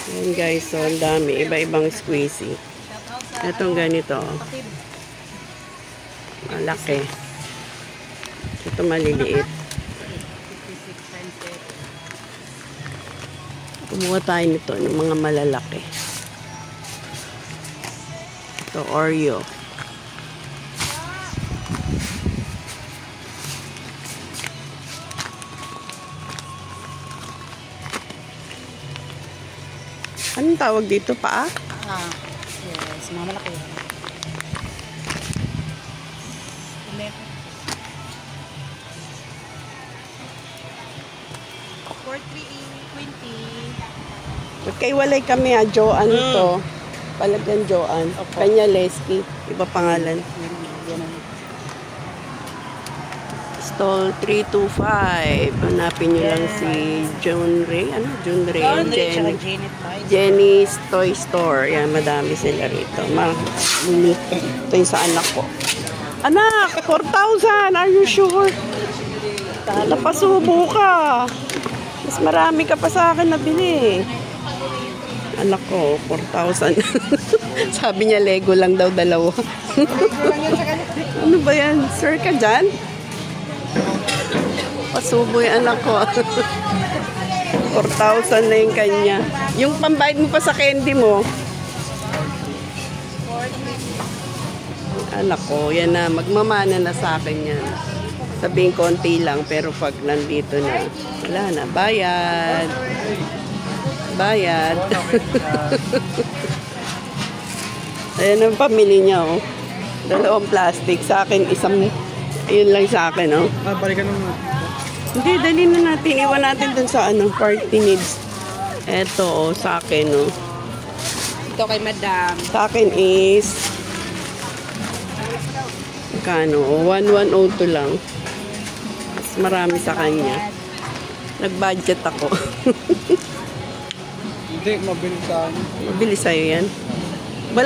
Ayan guys, so ang dami. Iba-ibang squeezy. Itong ganito. Malaki. Ito maliliit. Kumuha tayo nito ng mga malalaki. Ito, Oreo. Anong tawag dito? Paa? Yes. Mga malaki. For 320. Magkaiwalay kami Joanne to. Palagyan Joanne. Kanya Lesky. Iba pangalan. Stall 325. Hanapin nyo lang si John Ray. Ano? John Ray. Jenny's Toy Store. Yan, madami sila rito. Ito yung sa anak ko. Anak! 4,000! Are you sure? Napasubo ka. Mas marami ka pa sa akin nabili. Anak ko, 4,000. Sabi niya, Lego lang daw dalawa. Ano ba yan? Sir ka dyan? Pasubo yung anak ko. 4,000 na yung kanya. Yung pambayad mo pa sa candy mo. Anak ko, yan na. Magmamana na sa akin yan. Sabihin konti lang, pero pag nandito na, wala na. Bayad. Bayad. Ayan ang pamili niya, oh. 2 plastic. Sa akin, isang, ayun lang sa akin, oh. Balikan naman. Hindi, dali na natin. Iwan natin dun sa, party needs. Eto, oh, sa akin, oh. Ito kay Madam. Sa akin is, kano, 1102 lang. Mas marami sa kanya. Nag-budget ako. Hindi, mabilis sa akin. Mabilis sa'yo yan.